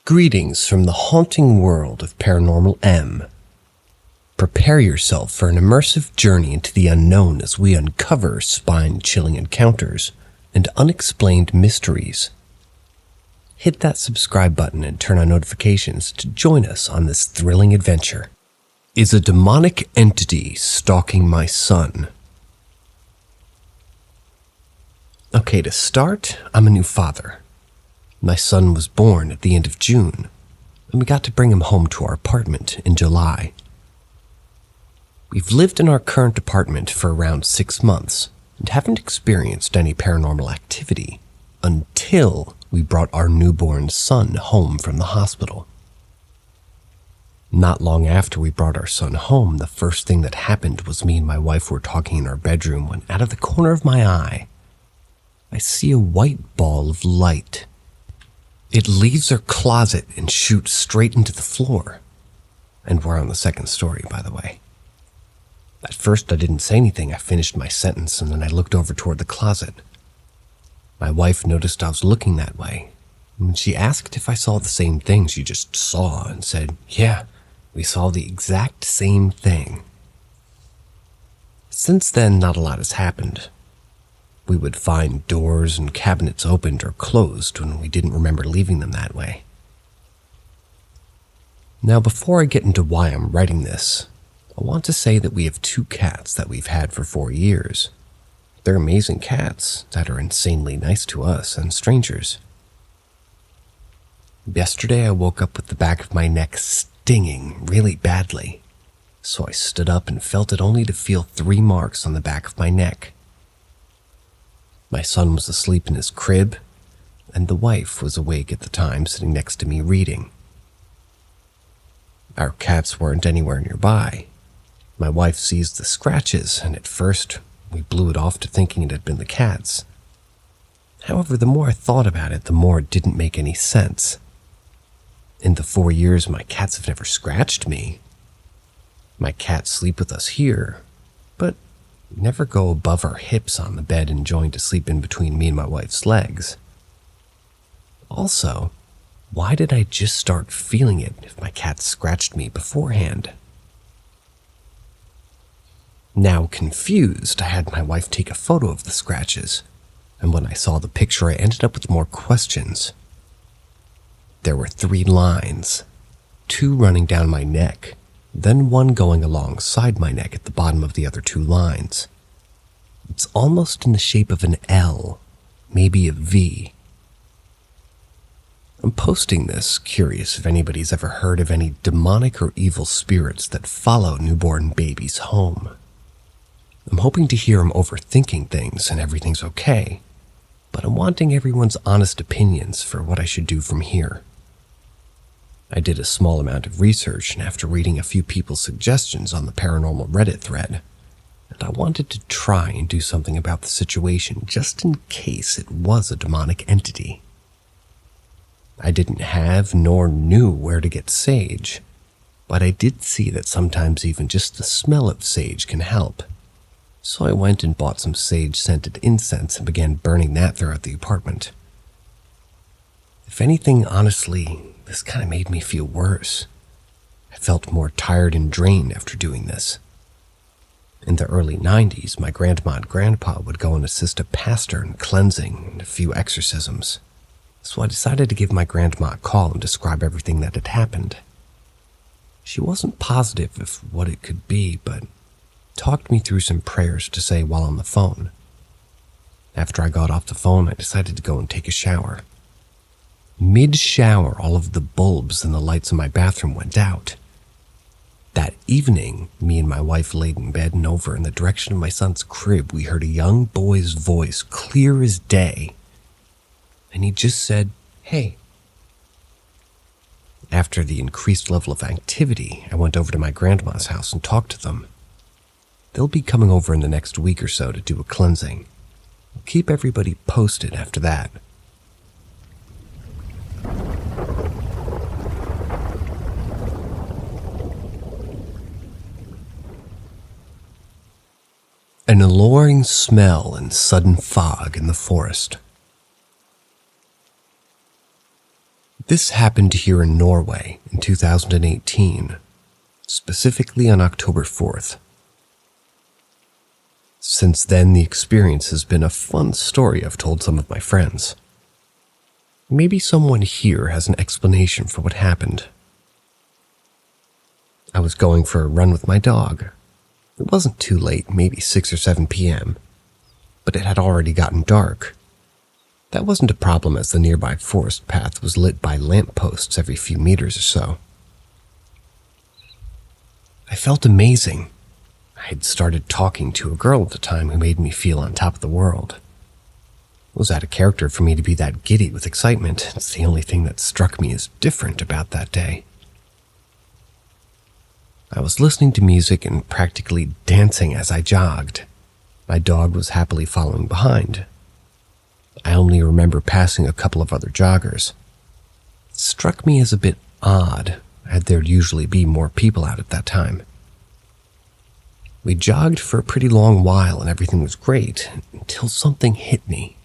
Greetings from the haunting world of Paranormal M. Prepare yourself for an immersive journey into the unknown as we uncover spine-chilling encounters and unexplained mysteries. Hit that subscribe button and turn on notifications to join us on this thrilling adventure. Is a demonic entity stalking my son? Okay, to start, I'm a new father. My son was born at the end of June, and we got to bring him home to our apartment in July. We've lived in our current apartment for around 6 months and haven't experienced any paranormal activity until we brought our newborn son home from the hospital. Not long after we brought our son home, the first thing that happened was me and my wife were talking in our bedroom when out of the corner of my eye, I see a white ball of light. It leaves our closet and shoots straight into the floor. And we're on the second story, by the way. At first, I didn't say anything. I finished my sentence and then I looked over toward the closet. My wife noticed I was looking that way. And she asked if I saw the same thing she just saw and said, "Yeah, we saw the exact same thing." Since then, not a lot has happened. We would find doors and cabinets opened or closed when we didn't remember leaving them that way. Now, before I get into why I'm writing this, I want to say that we have 2 cats that we've had for 4 years. They're amazing cats that are insanely nice to us and strangers. Yesterday, I woke up with the back of my neck stinging really badly, so I stood up and felt it only to feel 3 marks on the back of my neck. My son was asleep in his crib, and the wife was awake at the time, sitting next to me reading. Our cats weren't anywhere nearby. My wife sees the scratches, and at first, we blew it off to thinking it had been the cats. However, the more I thought about it, the more it didn't make any sense. In the 4 years, my cats have never scratched me. My cats sleep with us here, but never go above our hips on the bed enjoying to sleep in between me and my wife's legs. Also, why did I just start feeling it if my cat scratched me beforehand? Now confused, I had my wife take a photo of the scratches, and when I saw the picture, I ended up with more questions. There were 3 lines, 2 running down my neck, then 1 going alongside my neck at the bottom of the other 2 lines. It's almost in the shape of an L, maybe a V. I'm posting this, curious if anybody's ever heard of any demonic or evil spirits that follow newborn babies home. I'm hoping to hear I'm overthinking things and everything's okay, but I'm wanting everyone's honest opinions for what I should do from here. I did a small amount of research, and after reading a few people's suggestions on the paranormal Reddit thread, and I wanted to try and do something about the situation just in case it was a demonic entity. I didn't have nor knew where to get sage, but I did see that sometimes even just the smell of sage can help. So I went and bought some sage-scented incense and began burning that throughout the apartment. If anything, honestly, this kind of made me feel worse. I felt more tired and drained after doing this. In the early 90s, my grandma and grandpa would go and assist a pastor in cleansing and a few exorcisms. So I decided to give my grandma a call and describe everything that had happened. She wasn't positive of what it could be, but talked me through some prayers to say while on the phone. After I got off the phone, I decided to go and take a shower. Mid-shower, all of the bulbs and the lights in my bathroom went out. That evening, me and my wife laid in bed, and over in the direction of my son's crib, we heard a young boy's voice, clear as day. And he just said, "Hey." After the increased level of activity, I went over to my grandma's house and talked to them. They'll be coming over in the next week or so to do a cleansing. I'll keep everybody posted after that. An alluring smell and sudden fog in the forest. This happened here in Norway in 2018, specifically on October 4th. Since then, the experience has been a fun story I've told some of my friends. Maybe someone here has an explanation for what happened. I was going for a run with my dog. It wasn't too late, maybe 6 or 7 p.m., but it had already gotten dark. That wasn't a problem as the nearby forest path was lit by lampposts every few meters or so. I felt amazing. I had started talking to a girl at the time who made me feel on top of the world. It was out of character for me to be that giddy with excitement. It's the only thing that struck me as different about that day. I was listening to music and practically dancing as I jogged. My dog was happily following behind. I only remember passing a couple of other joggers. It struck me as a bit odd, as there'd usually be more people out at that time. We jogged for a pretty long while and everything was great, until something hit me.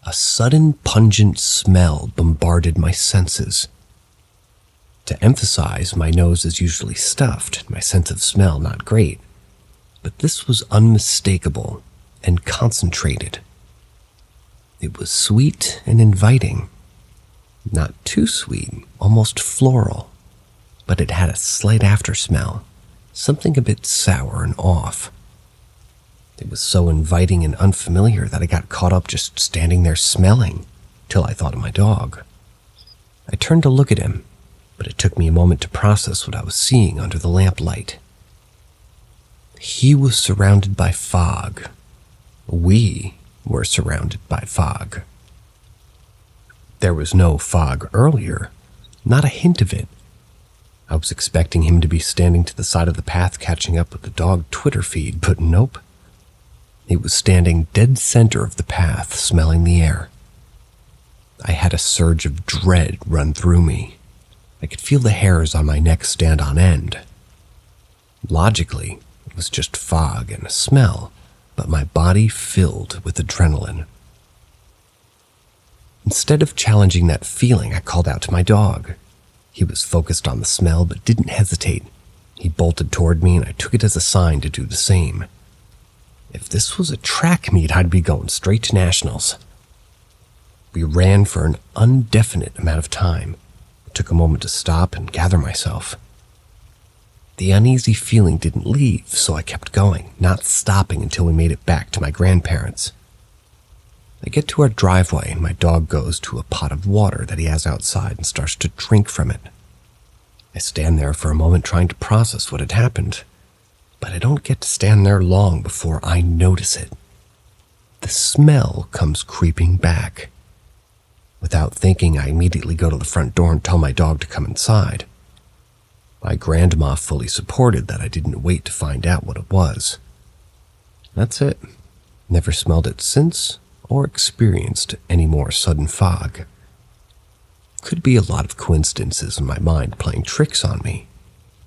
A sudden pungent smell bombarded my senses. To emphasize, my nose is usually stuffed, my sense of smell not great, but this was unmistakable and concentrated. It was sweet and inviting. Not too sweet, almost floral, but it had a slight aftersmell, something a bit sour and off. It was so inviting and unfamiliar that I got caught up just standing there smelling, till I thought of my dog. I turned to look at him, but it took me a moment to process what I was seeing under the lamplight. He was surrounded by fog. We were surrounded by fog. There was no fog earlier, not a hint of it. I was expecting him to be standing to the side of the path catching up with the dog Twitter feed, but nope. He was standing dead center of the path, smelling the air. I had a surge of dread run through me. I could feel the hairs on my neck stand on end. Logically, it was just fog and a smell, but my body filled with adrenaline. Instead of challenging that feeling, I called out to my dog. He was focused on the smell but didn't hesitate. He bolted toward me and I took it as a sign to do the same. If this was a track meet, I'd be going straight to nationals. We ran for an indefinite amount of time. It took a moment to stop and gather myself. The uneasy feeling didn't leave, so I kept going, not stopping until we made it back to my grandparents'. I get to our driveway and my dog goes to a pot of water that he has outside and starts to drink from it. I stand there for a moment trying to process what had happened, but I don't get to stand there long before I notice it. The smell comes creeping back. Without thinking, I immediately go to the front door and tell my dog to come inside. My grandma fully supported that I didn't wait to find out what it was. That's it. Never smelled it since or experienced any more sudden fog. Could be a lot of coincidences in my mind playing tricks on me,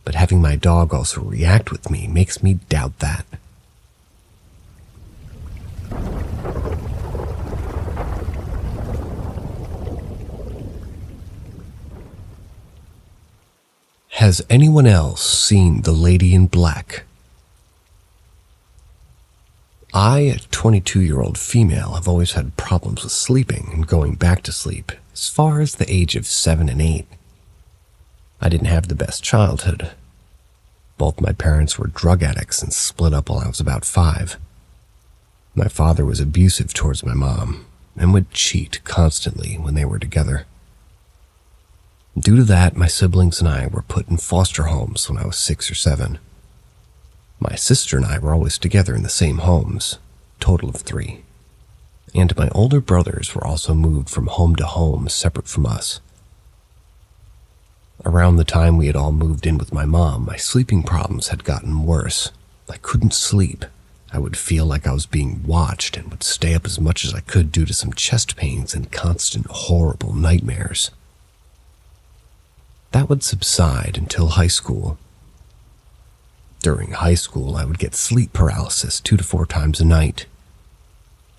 but having my dog also react with me makes me doubt that. Has anyone else seen the Lady in Black? I, a 22-year-old female, have always had problems with sleeping and going back to sleep as far as the age of 7 and 8. I didn't have the best childhood. Both my parents were drug addicts and split up while I was about 5. My father was abusive towards my mom and would cheat constantly when they were together. Due to that, my siblings and I were put in foster homes when I was 6 or 7. My sister and I were always together in the same homes, total of 3. And my older brothers were also moved from home to home separate from us. Around the time we had all moved in with my mom, my sleeping problems had gotten worse. I couldn't sleep. I would feel like I was being watched and would stay up as much as I could due to some chest pains and constant horrible nightmares. That would subside until high school. During high school, I would get sleep paralysis 2 to 4 times a night.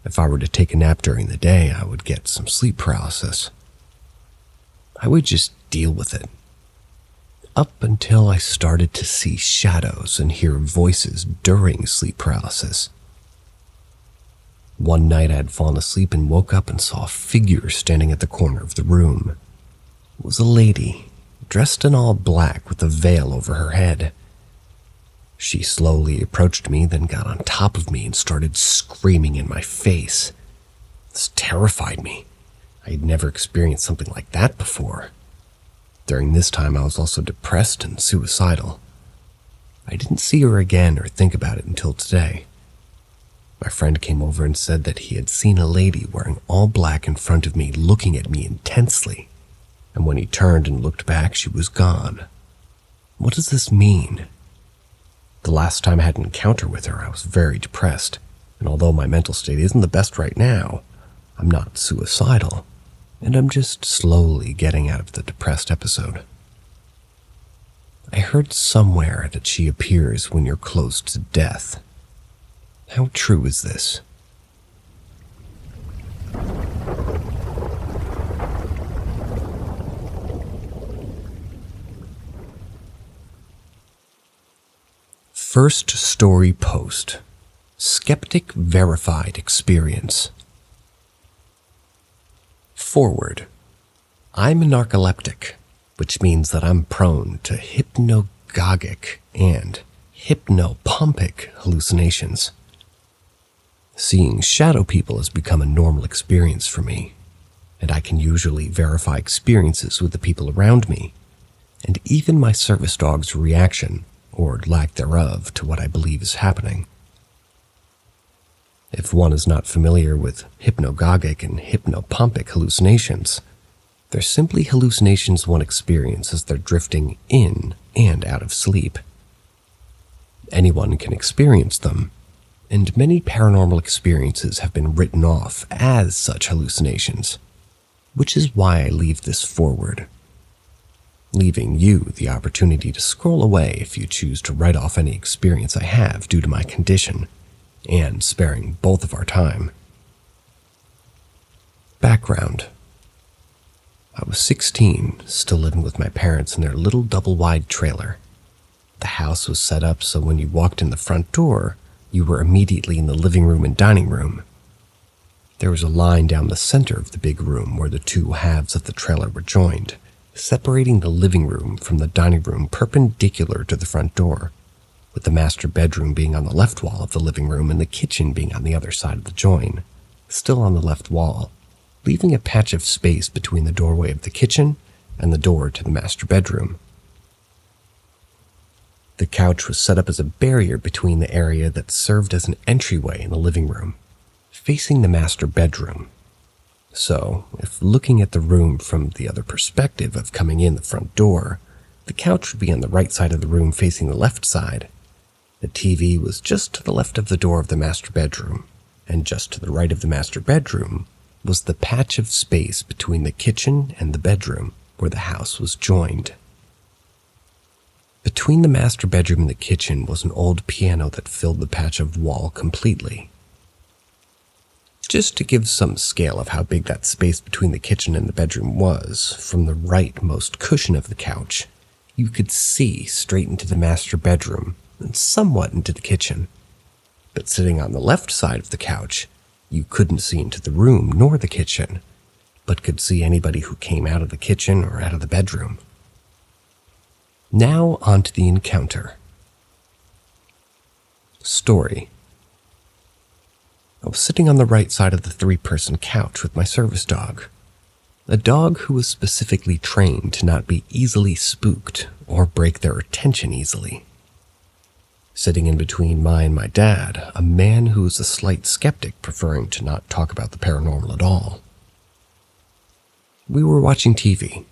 If I were to take a nap during the day, I would get some sleep paralysis. I would just deal with it. Up until I started to see shadows and hear voices during sleep paralysis. One night I had fallen asleep and woke up and saw a figure standing at the corner of the room. It was a lady, dressed in all black with a veil over her head. She slowly approached me, then got on top of me and started screaming in my face. This terrified me. I had never experienced something like that before. During this time, I was also depressed and suicidal. I didn't see her again or think about it until today. My friend came over and said that he had seen a lady wearing all black in front of me looking at me intensely, and when he turned and looked back, she was gone. What does this mean? The last time I had an encounter with her, I was very depressed, and although my mental state isn't the best right now, I'm not suicidal, and I'm just slowly getting out of the depressed episode. I heard somewhere that she appears when you're close to death. How true is this? First story post. Skeptic verified experience. Forward. I'm a narcoleptic, which means that I'm prone to hypnagogic and hypnopompic hallucinations. Seeing shadow people has become a normal experience for me, and I can usually verify experiences with the people around me, and even my service dog's reaction, or lack thereof, to what I believe is happening. If one is not familiar with hypnagogic and hypnopompic hallucinations, they're simply hallucinations one experiences as they're drifting in and out of sleep. Anyone can experience them, and many paranormal experiences have been written off as such hallucinations, which is why I leave this forward, leaving you the opportunity to scroll away if you choose to write off any experience I have due to my condition, and sparing both of our time. Background. I was 16, still living with my parents in their little double-wide trailer. The house was set up so when you walked in the front door, you were immediately in the living room and dining room. There was a line down the center of the big room where the two halves of the trailer were joined, separating the living room from the dining room perpendicular to the front door, with the master bedroom being on the left wall of the living room and the kitchen being on the other side of the join, still on the left wall, leaving a patch of space between the doorway of the kitchen and the door to the master bedroom. The couch was set up as a barrier between the area that served as an entryway in the living room, facing the master bedroom. So, if looking at the room from the other perspective of coming in the front door, the couch would be on the right side of the room facing the left side. The TV was just to the left of the door of the master bedroom, and just to the right of the master bedroom was the patch of space between the kitchen and the bedroom where the house was joined. Between the master bedroom and the kitchen was an old piano that filled the patch of wall completely. Just to give some scale of how big that space between the kitchen and the bedroom was, from the rightmost cushion of the couch, you could see straight into the master bedroom and somewhat into the kitchen. But sitting on the left side of the couch, you couldn't see into the room nor the kitchen, but could see anybody who came out of the kitchen or out of the bedroom. Now on to the encounter. Story. I was sitting on the right side of the 3-person couch with my service dog, a dog who was specifically trained to not be easily spooked or break their attention easily. Sitting in between my and my dad, a man who was a slight skeptic preferring to not talk about the paranormal at all. We were watching TV,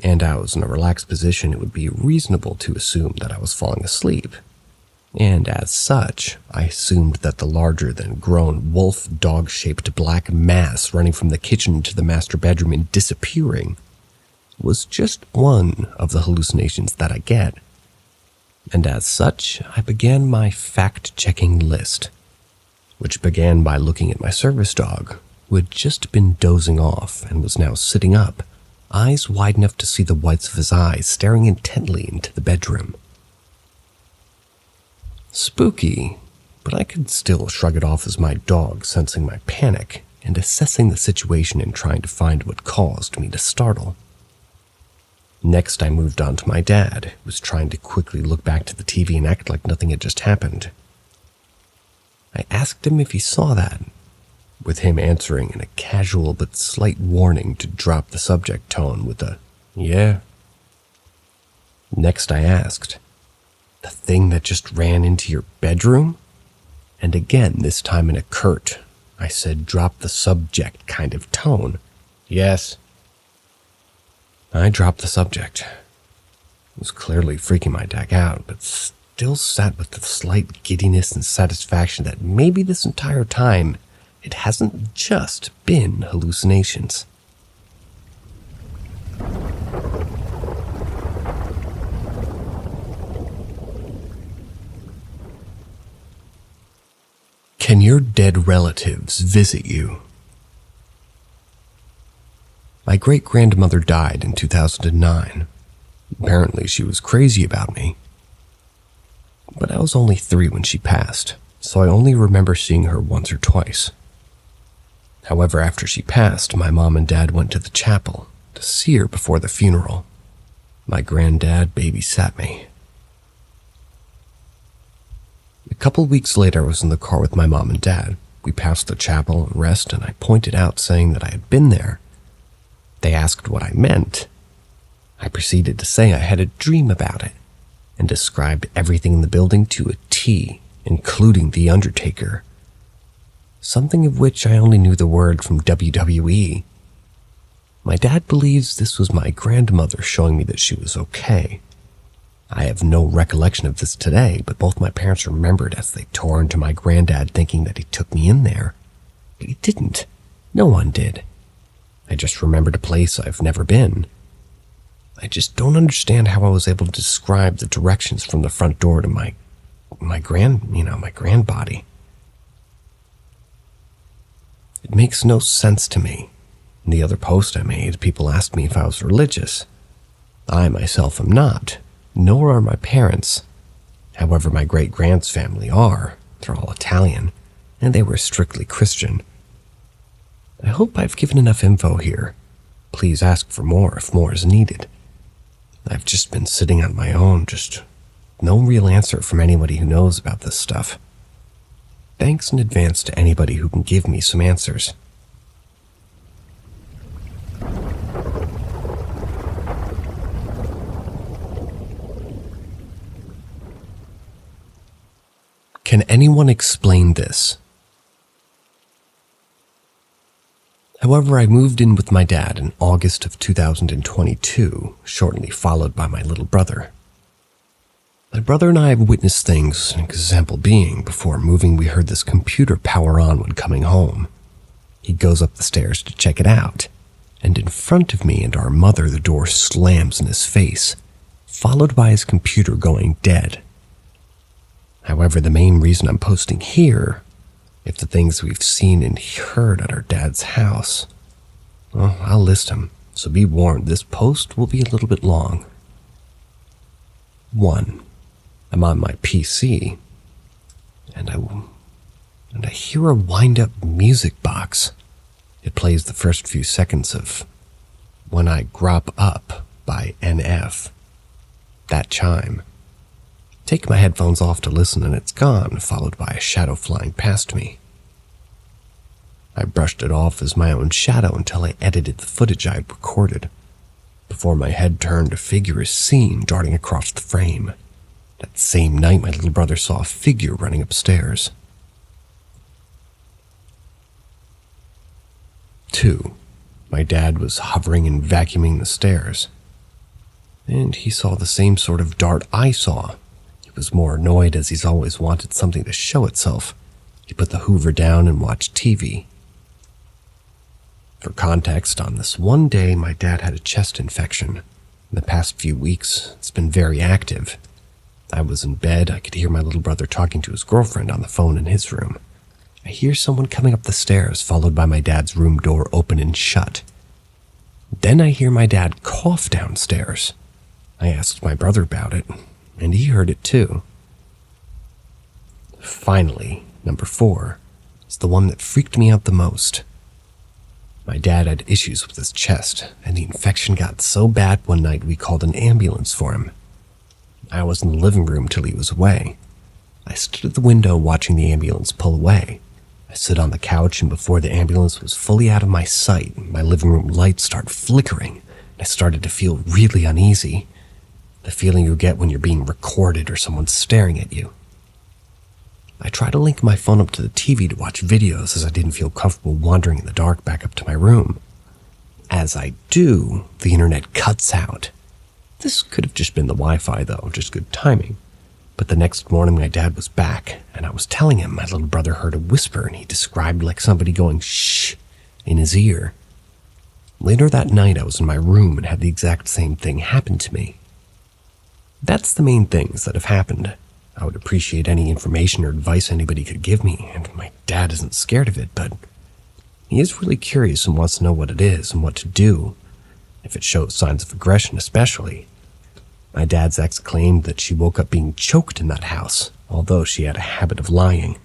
and I was in a relaxed position. It would be reasonable to assume that I was falling asleep, and as such, I assumed that the larger-than-grown wolf dog-shaped black mass running from the kitchen to the master bedroom and disappearing was just one of the hallucinations that I get. And as such, I began my fact-checking list, which began by looking at my service dog, who had just been dozing off and was now sitting up, eyes wide enough to see the whites of his eyes staring intently into the bedroom. Spooky, but I could still shrug it off as my dog sensing my panic and assessing the situation and trying to find what caused me to startle. Next, I moved on to my dad, who was trying to quickly look back to the TV and act like nothing had just happened. I asked him if he saw that, with him answering in a casual but slight warning to drop the subject tone with a, "Yeah." Next, I asked, "The thing that just ran into your bedroom?" And again, this time in a curt, I said drop the subject kind of tone. "Yes." I dropped the subject. It was clearly freaking my dad out, but still sat with the slight giddiness and satisfaction that maybe this entire time it hasn't just been hallucinations. Can your dead relatives visit you? My great-grandmother died in 2009. Apparently she was crazy about me. But I was only 3 when she passed, so I only remember seeing her once or twice. However, after she passed, my mom and dad went to the chapel to see her before the funeral. My granddad babysat me. A couple weeks later, I was in the car with my mom and dad. We passed the chapel and rest, and I pointed out saying that I had been there. They asked what I meant. I proceeded to say I had a dream about it and described everything in the building to a T, including the Undertaker. Something of which I only knew the word from WWE. My dad believes this was my grandmother showing me that she was okay. I have no recollection of this today, but both my parents remembered as they tore into my granddad thinking that he took me in there. But he didn't. No one did. I just remembered a place I've never been. I just don't understand how I was able to describe the directions from the front door to my grand body. It makes no sense to me. In the other post I made, people asked me if I was religious. I myself am not, nor are my parents. However, my great-grand's family are. They're all Italian, and they were strictly Christian. I hope I've given enough info here. Please ask for more if more is needed. I've just been sitting on my own, just no real answer from anybody who knows about this stuff. Thanks in advance to anybody who can give me some answers. Can anyone explain this? However, I moved in with my dad in August of 2022, shortly followed by my little brother. My brother and I have witnessed things, an example being, before moving we heard this computer power on when coming home. He goes up the stairs to check it out, and in front of me and our mother the door slams in his face, followed by his computer going dead. However, the main reason I'm posting here, if the things we've seen and heard at our dad's house, well, I'll list them, so be warned, this post will be a little bit long. 1. I'm on my PC, and I hear a wind-up music box. It plays the first few seconds of When I Grop Up by NF. That chime. Take my headphones off to listen and it's gone, followed by a shadow flying past me. I brushed it off as my own shadow until I edited the footage I had recorded. Before my head turned, a figure is seen darting across the frame. That same night, my little brother saw a figure running upstairs. 2. My dad was hovering and vacuuming the stairs, and he saw the same sort of dart I saw. He was more annoyed as he's always wanted something to show itself. He put the Hoover down and watched TV. For context, on this one day, my dad had a chest infection. In the past few weeks, it's been very active. I was in bed. I could hear my little brother talking to his girlfriend on the phone in his room. I hear someone coming up the stairs, followed by my dad's room door open and shut. Then I hear my dad cough downstairs. I asked my brother about it, and he heard it too. Finally, number 4 is the one that freaked me out the most. My dad had issues with his chest, and the infection got so bad one night we called an ambulance for him. I was in the living room till he was away. I stood at the window watching the ambulance pull away. I stood on the couch, and before the ambulance was fully out of my sight, my living room lights started flickering. I started to feel really uneasy. The feeling you get when you're being recorded or someone's staring at you. I tried to link my phone up to the TV to watch videos as I didn't feel comfortable wandering in the dark back up to my room. As I do, the internet cuts out. This could have just been the Wi-Fi though, just good timing. But the next morning my dad was back, and I was telling him my little brother heard a whisper, and he described like somebody going shh in his ear. Later that night I was in my room and had the exact same thing happen to me. That's the main things that have happened. I would appreciate any information or advice anybody could give me, and my dad isn't scared of it, but he is really curious and wants to know what it is and what to do, if it shows signs of aggression especially. My dad's ex claimed that she woke up being choked in that house, although she had a habit of lying.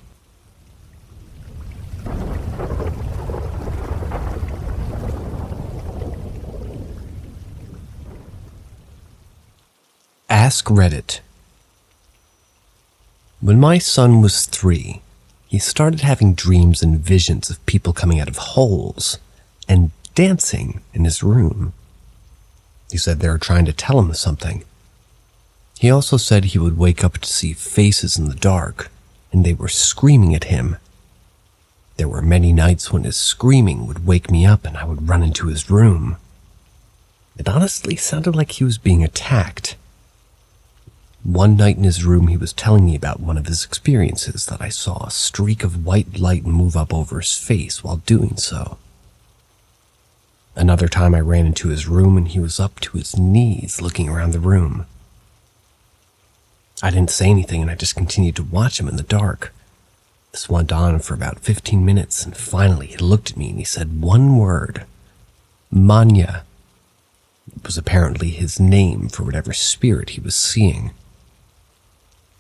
Ask Reddit. When my son was 3, he started having dreams and visions of people coming out of holes and dancing in his room. He said they were trying to tell him something. He also said he would wake up to see faces in the dark, and they were screaming at him. There were many nights when his screaming would wake me up and I would run into his room. It honestly sounded like he was being attacked. One night in his room, he was telling me about one of his experiences that I saw a streak of white light move up over his face while doing so. Another time I ran into his room and he was up to his knees looking around the room. I didn't say anything and I just continued to watch him in the dark. This went on for about 15 minutes and finally he looked at me and he said one word. Manya. It was apparently his name for whatever spirit he was seeing.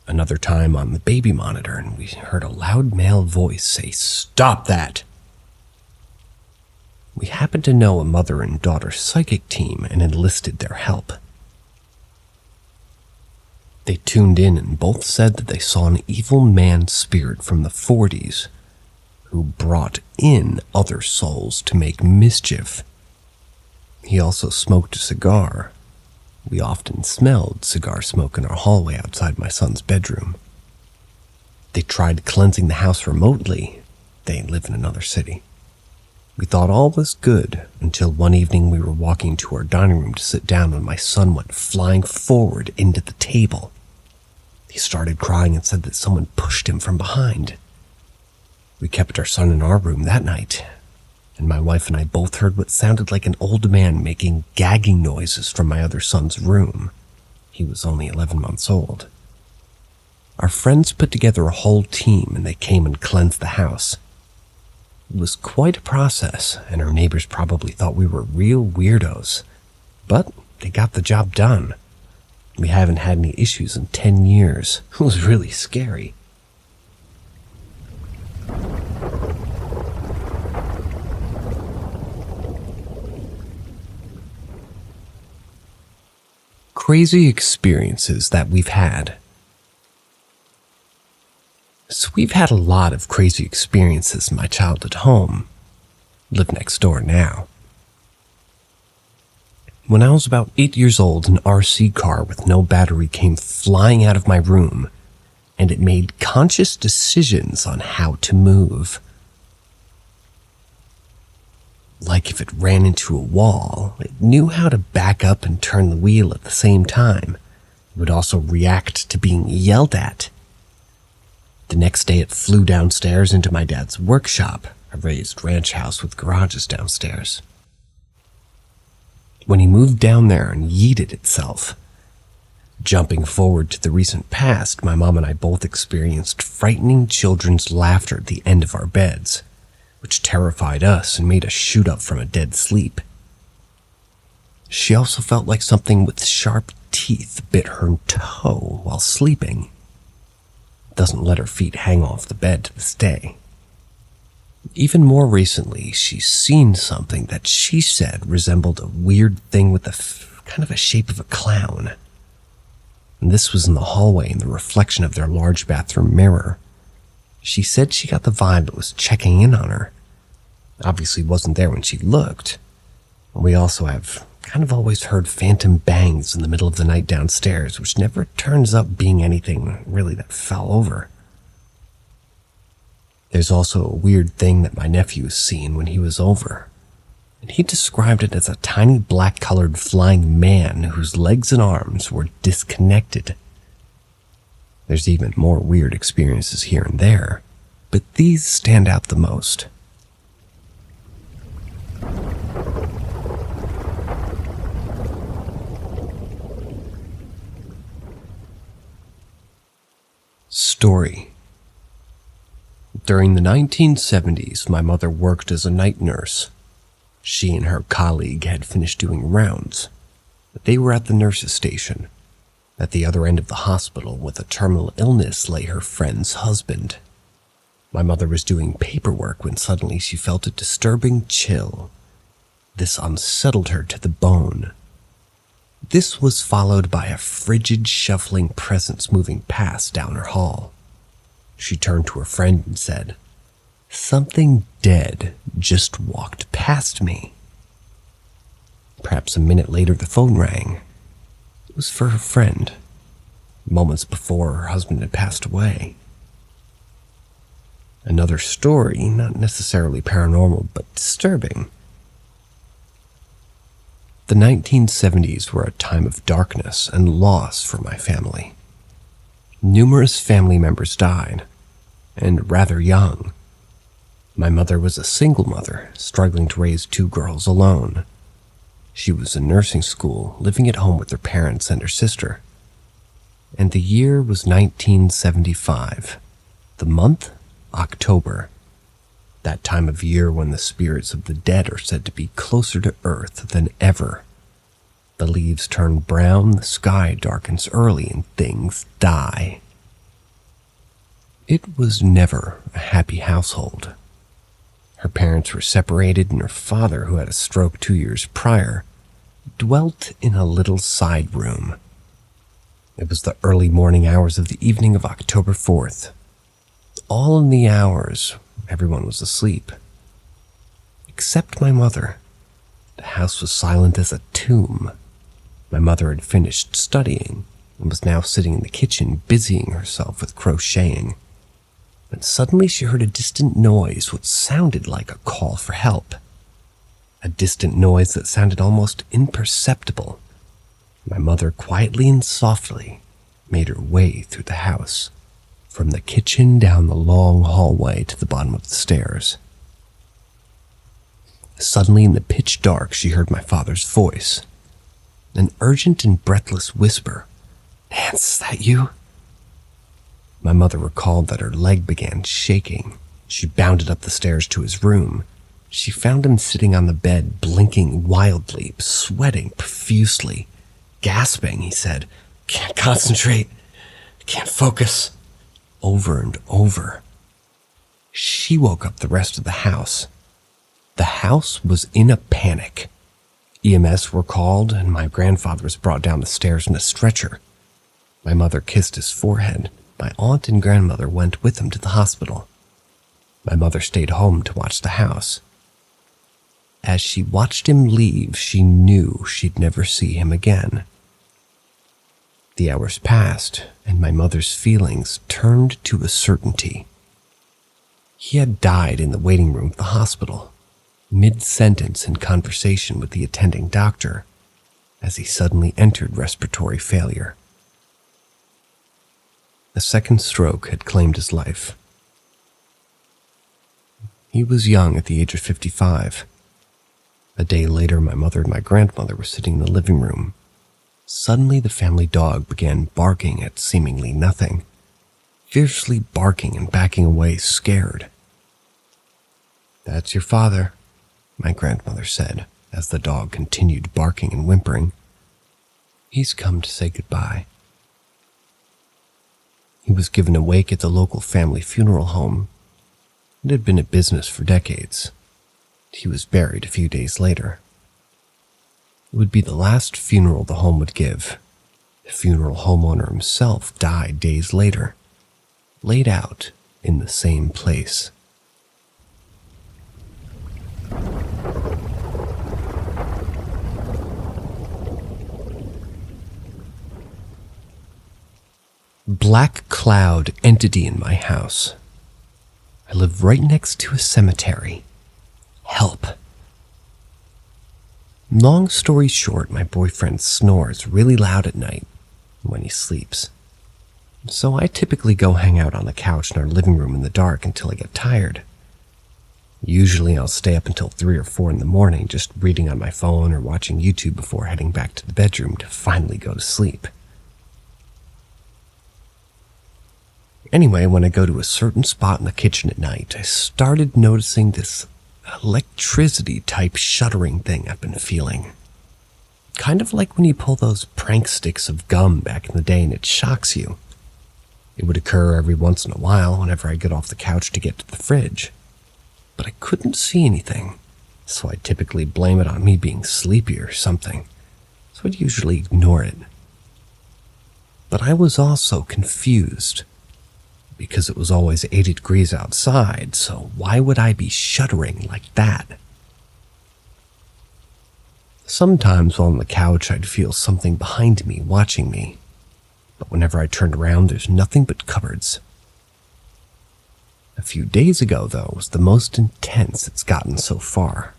Another time on the baby monitor and we heard a loud male voice say, "Stop that!" We happened to know a mother and daughter psychic team and enlisted their help. They tuned in and both said that they saw an evil man spirit from the 40s who brought in other souls to make mischief. He also smoked a cigar. We often smelled cigar smoke in our hallway outside my son's bedroom. They tried cleansing the house remotely. They live in another city. We thought all was good until one evening we were walking to our dining room to sit down when my son went flying forward into the table. He started crying and said that someone pushed him from behind. We kept our son in our room that night, and my wife and I both heard what sounded like an old man making gagging noises from my other son's room. He was only 11 months old. Our friends put together a whole team and they came and cleansed the house. It was quite a process, and our neighbors probably thought we were real weirdos, but they got the job done. We haven't had any issues in 10 years. It was really scary. Crazy experiences that we've had. So we've had a lot of crazy experiences in my childhood home. Live next door now. When I was about 8 years old, an RC car with no battery came flying out of my room, and it made conscious decisions on how to move. Like if it ran into a wall, it knew how to back up and turn the wheel at the same time. It would also react to being yelled at. The next day it flew downstairs into my dad's workshop, a raised ranch house with garages downstairs. When he moved down there and yeeted itself. Jumping forward to the recent past, my mom and I both experienced frightening children's laughter at the end of our beds, which terrified us and made us shoot up from a dead sleep. She also felt like something with sharp teeth bit her toe while sleeping. It doesn't let her feet hang off the bed to this day. Even more recently, she's seen something that she said resembled a weird thing with kind of a shape of a clown. And this was in the hallway in the reflection of their large bathroom mirror. She said she got the vibe it was checking in on her. Obviously wasn't there when she looked. And we also have kind of always heard phantom bangs in the middle of the night downstairs, which never turns up being anything really that fell over. There's also a weird thing that my nephew has seen when he was over, and he described it as a tiny black-colored flying man whose legs and arms were disconnected. There's even more weird experiences here and there, but these stand out the most. Story. During the 1970s, my mother worked as a night nurse. She and her colleague had finished doing rounds, but they were at the nurse's station. At the other end of the hospital with a terminal illness lay her friend's husband. My mother was doing paperwork when suddenly she felt a disturbing chill. This unsettled her to the bone. This was followed by a frigid, shuffling presence moving past down her hall. She turned to her friend and said, "Something dead just walked past me." Perhaps a minute later, the phone rang. It was for her friend. Moments before, her husband had passed away. Another story, not necessarily paranormal, but disturbing. The 1970s were a time of darkness and loss for my family. Numerous family members died, and rather young. My mother was a single mother, struggling to raise 2 girls alone. She was in nursing school, living at home with her parents and her sister. And the year was 1975. The month, October. That time of year when the spirits of the dead are said to be closer to Earth than ever. The leaves turn brown, the sky darkens early, and things die. It was never a happy household. Her parents were separated, and her father, who had a stroke 2 years prior, dwelt in a little side room. It was the early morning hours of the evening of October 4th. All in the hours, everyone was asleep. Except my mother. The house was silent as a tomb. My mother had finished studying and was now sitting in the kitchen busying herself with crocheting. When suddenly she heard a distant noise, what sounded like a call for help. A distant noise that sounded almost imperceptible. My mother quietly and softly made her way through the house, from the kitchen down the long hallway to the bottom of the stairs. Suddenly, in the pitch dark, she heard my father's voice. An urgent and breathless whisper. "Nance, is that you?" My mother recalled that her leg began shaking. She bounded up the stairs to his room. She found him sitting on the bed, blinking wildly, sweating profusely. Gasping, he said, "Can't concentrate. Can't focus." Over and over. She woke up the rest of the house. The house was in a panic. EMS were called, and my grandfather was brought down the stairs in a stretcher. My mother kissed his forehead. My aunt and grandmother went with him to the hospital. My mother stayed home to watch the house. As she watched him leave, she knew she'd never see him again. The hours passed, and my mother's feelings turned to a certainty. He had died in the waiting room of the hospital, mid-sentence in conversation with the attending doctor, as he suddenly entered respiratory failure. A second stroke had claimed his life. He was young at the age of 55. A day later, my mother and my grandmother were sitting in the living room. Suddenly, the family dog began barking at seemingly nothing, fiercely barking and backing away, scared. "That's your father," my grandmother said, as the dog continued barking and whimpering. "He's come to say goodbye." He was given a wake at the local family funeral home. It had been a business for decades. He was buried a few days later. It would be the last funeral the home would give. The funeral homeowner himself died days later, laid out in the same place. Black cloud entity in my house. I live right next to a cemetery. Help. Long story short, my boyfriend snores really loud at night when he sleeps. So I typically go hang out on the couch in our living room in the dark until I get tired. Usually I'll stay up until 3 or 4 in the morning just reading on my phone or watching YouTube before heading back to the bedroom to finally go to sleep. Anyway, when I go to a certain spot in the kitchen at night, I started noticing this electricity-type shuddering thing I've been feeling. Kind of like when you pull those prank sticks of gum back in the day and it shocks you. It would occur every once in a while whenever I get off the couch to get to the fridge. But I couldn't see anything, so I typically blame it on me being sleepy or something, so I'd usually ignore it. But I was also confused, because it was always 80 degrees outside, so why would I be shuddering like that? Sometimes while on the couch, I'd feel something behind me watching me, but whenever I turned around, there's nothing but cupboards. A few days ago, though, was the most intense it's gotten so far.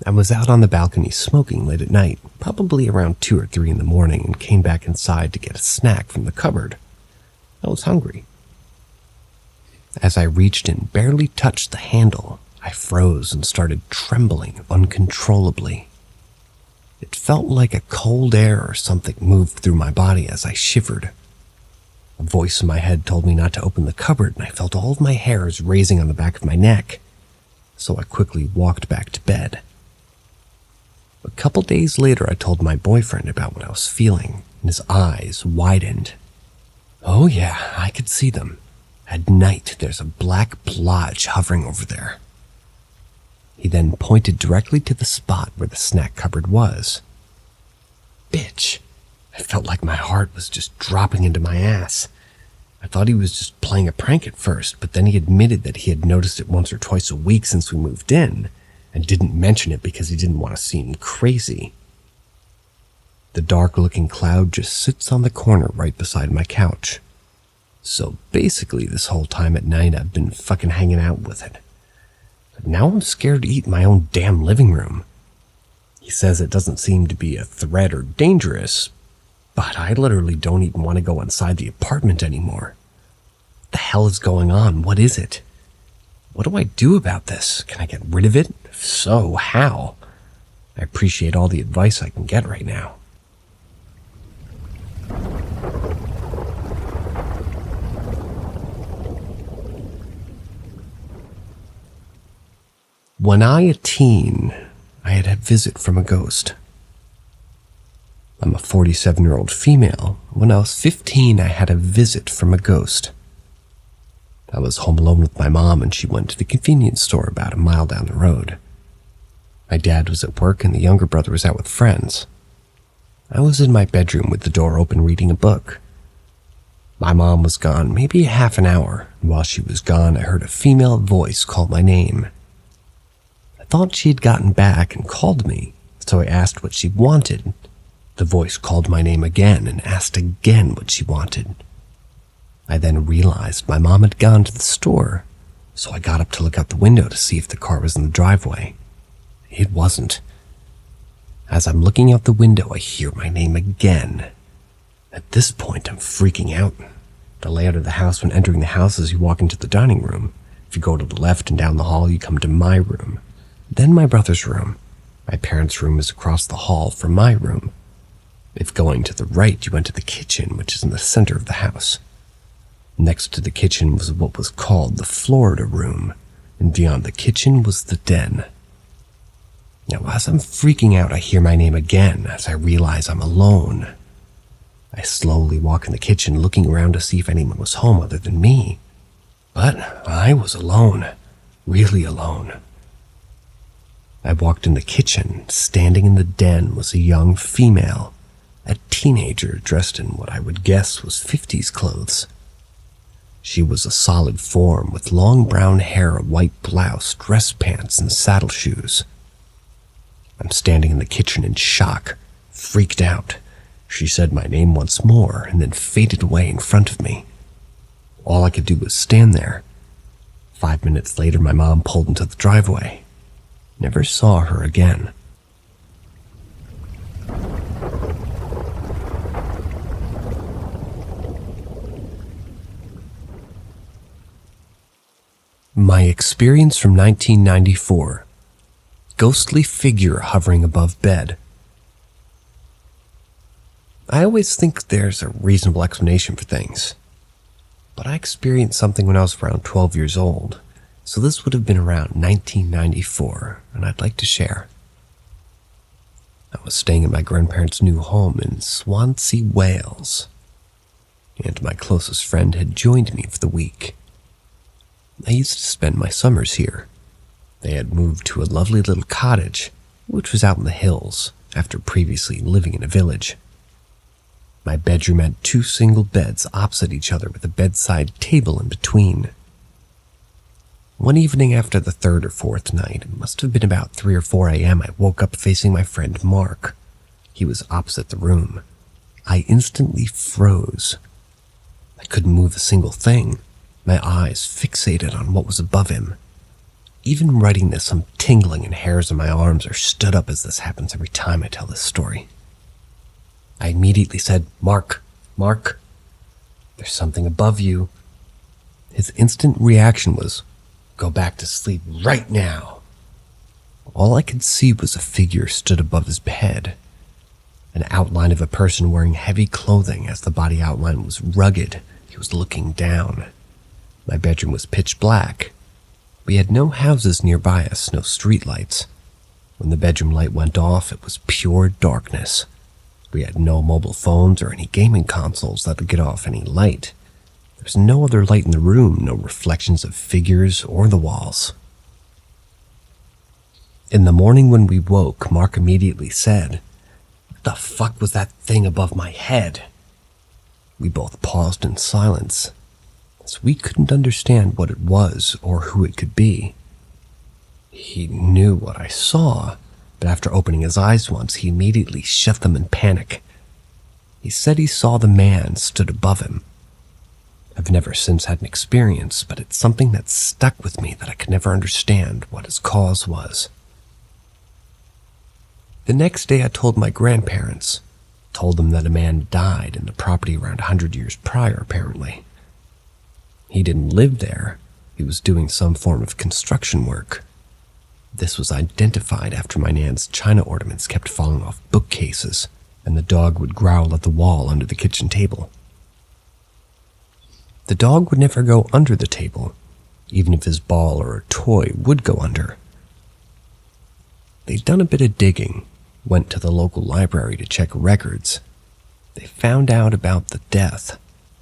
I was out on the balcony smoking late at night, probably around 2 or 3 in the morning, and came back inside to get a snack from the cupboard. I was hungry. As I reached and barely touched the handle, I froze and started trembling uncontrollably. It felt like a cold air or something moved through my body as I shivered. A voice in my head told me not to open the cupboard, and I felt all of my hairs raising on the back of my neck, so I quickly walked back to bed. A couple days later, I told my boyfriend about what I was feeling, and his eyes widened. "Oh yeah, I could see them. At night, there's a black blotch hovering over there." He then pointed directly to the spot where the snack cupboard was. Bitch. I felt like my heart was just dropping into my ass. I thought he was just playing a prank at first, but then he admitted that he had noticed it once or twice a week since we moved in, and didn't mention it because he didn't want to seem crazy. The dark-looking cloud just sits on the corner right beside my couch. So basically this whole time at night I've been fucking hanging out with it. But now I'm scared to eat in my own damn living room. He says it doesn't seem to be a threat or dangerous, but I literally don't even want to go inside the apartment anymore. What the hell is going on? What is it? What do I do about this? Can I get rid of it? If so, how? I appreciate all the advice I can get right now. When I a teen, I had a visit from a ghost. I'm a 47-year-old female. When I was 15, I had a visit from a ghost. I was home alone with my mom and she went to the convenience store about a mile down the road. My dad was at work and the younger brother was out with friends. I was in my bedroom with the door open reading a book. My mom was gone maybe half an hour, and while she was gone, I heard a female voice call my name. I thought she had gotten back and called me, so I asked what she wanted. The voice called my name again and asked again what she wanted. I then realized my mom had gone to the store, so I got up to look out the window to see if the car was in the driveway. It wasn't. As I'm looking out the window, I hear my name again. At this point, I'm freaking out. The layout of the house when entering the house is you walk into the dining room. If you go to the left and down the hall, you come to my room. Then my brother's room. My parents' room is across the hall from my room. If going to the right, you enter the kitchen, which is in the center of the house. Next to the kitchen was what was called the Florida room, and beyond the kitchen was the den. Now, as I'm freaking out, I hear my name again as I realize I'm alone. I slowly walk in the kitchen, looking around to see if anyone was home other than me. But I was alone, really alone. I walked in the kitchen. Standing in the den was a young female, a teenager dressed in what I would guess was 50s clothes. She was a solid form with long brown hair, a white blouse, dress pants, and saddle shoes. I'm standing in the kitchen in shock, freaked out. She said my name once more and then faded away in front of me. All I could do was stand there. 5 minutes later, my mom pulled into the driveway. Never saw her again. My experience from 1994. Ghostly figure hovering above bed. I always think there's a reasonable explanation for things, but I experienced something when I was around 12 years old, so this would have been around 1994, and I'd like to share. I was staying in my grandparents' new home in Swansea, Wales, and my closest friend had joined me for the week. I used to spend my summers here. They had moved to a lovely little cottage, which was out in the hills, after previously living in a village. My bedroom had 2 single beds opposite each other with a bedside table in between. One evening after the 3rd or 4th night, it must have been about 3 or 4 a.m., I woke up facing my friend Mark. He was opposite the room. I instantly froze. I couldn't move a single thing, my eyes fixated on what was above him. Even writing this, I'm tingling and hairs on my arms are stood up as this happens every time I tell this story. I immediately said, Mark, there's something above you. His instant reaction was, go back to sleep right now. All I could see was a figure stood above his bed, an outline of a person wearing heavy clothing as the body outline was rugged. He was looking down. My bedroom was pitch black. We had no houses nearby us, no street lights. When the bedroom light went off, it was pure darkness. We had no mobile phones or any gaming consoles that would get off any light. There was no other light in the room, no reflections of figures or the walls. In the morning when we woke, Mark immediately said, "What the fuck was that thing above my head?" We both paused in silence, as we couldn't understand what it was or who it could be. He knew what I saw, but after opening his eyes once, he immediately shut them in panic. He said he saw the man stood above him. I've never since had an experience, but it's something that stuck with me that I could never understand what its cause was. The next day I told my grandparents, told them that a man died in the property around 100 years prior, apparently. He didn't live there. He was doing some form of construction work. This was identified after my nan's china ornaments kept falling off bookcases, and the dog would growl at the wall under the kitchen table. The dog would never go under the table, even if his ball or a toy would go under. They'd done a bit of digging, went to the local library to check records. They found out about the death,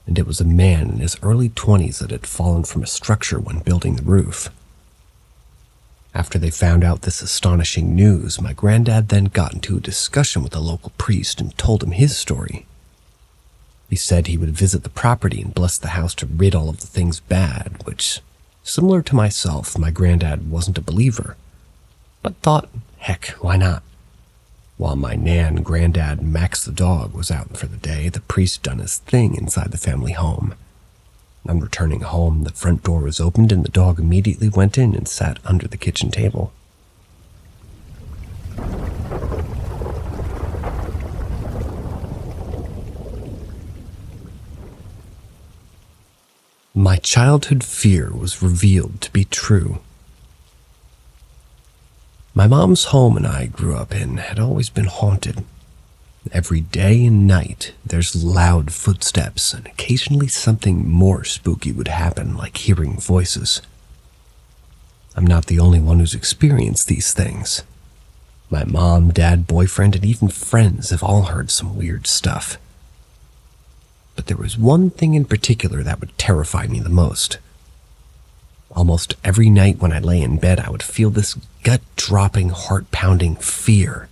and it was a man in his early 20s that had fallen from a structure when building the roof. After they found out this astonishing news, my granddad then got into a discussion with a local priest and told him his story. He said he would visit the property and bless the house to rid all of the things bad, which, similar to myself, my granddad wasn't a believer, but thought, heck, why not? While my nan, granddad, Max the dog was out for the day, the priest done his thing inside the family home. On returning home, the front door was opened and the dog immediately went in and sat under the kitchen table. My childhood fear was revealed to be true. My mom's home and I grew up in had always been haunted. Every day and night, there's loud footsteps, and occasionally something more spooky would happen, like hearing voices. I'm not the only one who's experienced these things. My mom, dad, boyfriend, and even friends have all heard some weird stuff. But there was one thing in particular that would terrify me the most. Almost every night when I lay in bed, I would feel this gut-dropping, heart-pounding fear.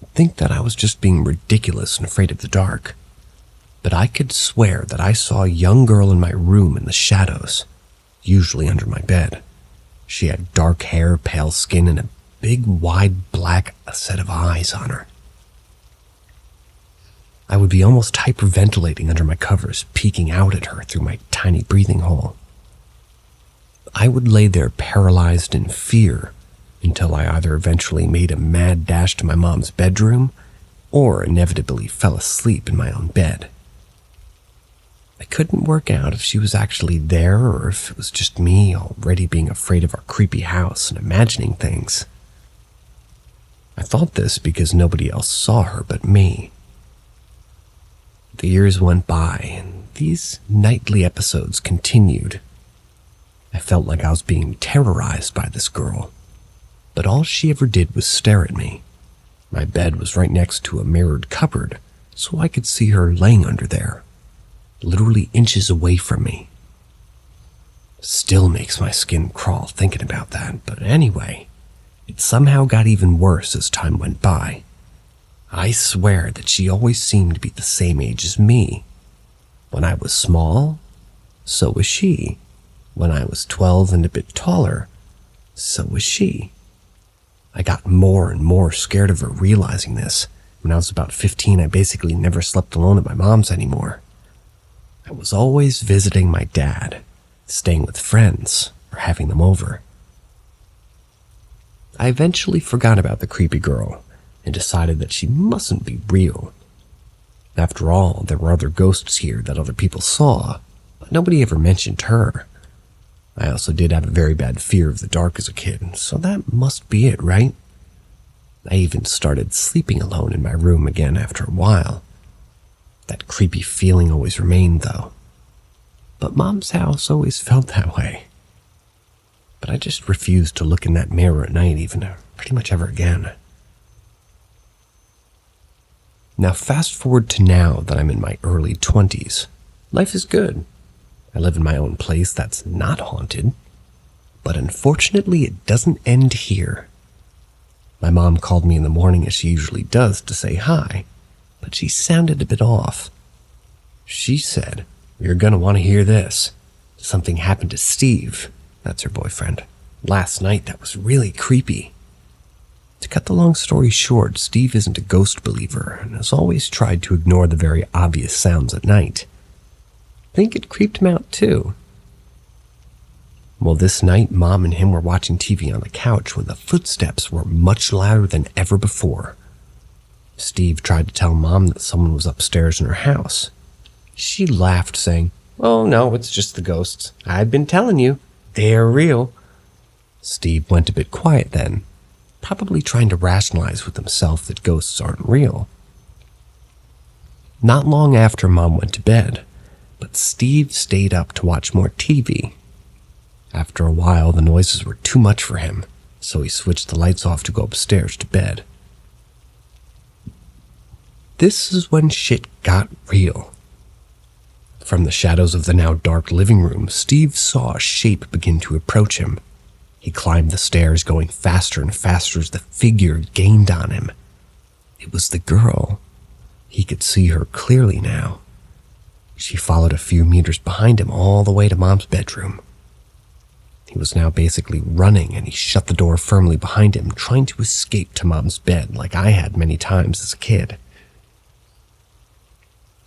I'd think that I was just being ridiculous and afraid of the dark. But I could swear that I saw a young girl in my room in the shadows, usually under my bed. She had dark hair, pale skin, and a big, wide, black set of eyes on her. I would be almost hyperventilating under my covers, peeking out at her through my tiny breathing hole. I would lay there paralyzed in fear until I either eventually made a mad dash to my mom's bedroom or inevitably fell asleep in my own bed. I couldn't work out if she was actually there or if it was just me already being afraid of our creepy house and imagining things. I thought this because nobody else saw her but me. The years went by, and these nightly episodes continued. I felt like I was being terrorized by this girl, but all she ever did was stare at me. My bed was right next to a mirrored cupboard, so I could see her laying under there, literally inches away from me. Still makes my skin crawl thinking about that, but anyway, it somehow got even worse as time went by. I swear that she always seemed to be the same age as me. When I was small, so was she. When I was 12 and a bit taller, so was she. I got more and more scared of her realizing this. When I was about 15, I basically never slept alone at my mom's anymore. I was always visiting my dad, staying with friends, or having them over. I eventually forgot about the creepy girl and decided that she mustn't be real. After all, there were other ghosts here that other people saw, but nobody ever mentioned her. I also did have a very bad fear of the dark as a kid, so that must be it, right? I even started sleeping alone in my room again after a while. That creepy feeling always remained, though. But Mom's house always felt that way. But I just refused to look in that mirror at night even pretty much ever again. Now fast forward to now that I'm in my early 20s. Life is good. I live in my own place that's not haunted. But unfortunately, it doesn't end here. My mom called me in the morning as she usually does to say hi, but she sounded a bit off. She said, "You're gonna want to hear this. Something happened to Steve," that's her boyfriend, "last night that was really creepy." To cut the long story short, Steve isn't a ghost believer and has always tried to ignore the very obvious sounds at night. I think it creeped him out too. Well, this night, Mom and him were watching TV on the couch when the footsteps were much louder than ever before. Steve tried to tell Mom that someone was upstairs in her house. She laughed, saying, "Oh no, it's just the ghosts. I've been telling you, they're real." Steve went a bit quiet then, probably trying to rationalize with himself that ghosts aren't real. Not long after Mom went to bed, but Steve stayed up to watch more TV. After a while, the noises were too much for him, so he switched the lights off to go upstairs to bed. This is when shit got real. From the shadows of the now dark living room, Steve saw a shape begin to approach him. He climbed the stairs, going faster and faster as the figure gained on him. It was the girl. He could see her clearly now. She followed a few meters behind him all the way to Mom's bedroom. He was now basically running, and he shut the door firmly behind him, trying to escape to Mom's bed like I had many times as a kid.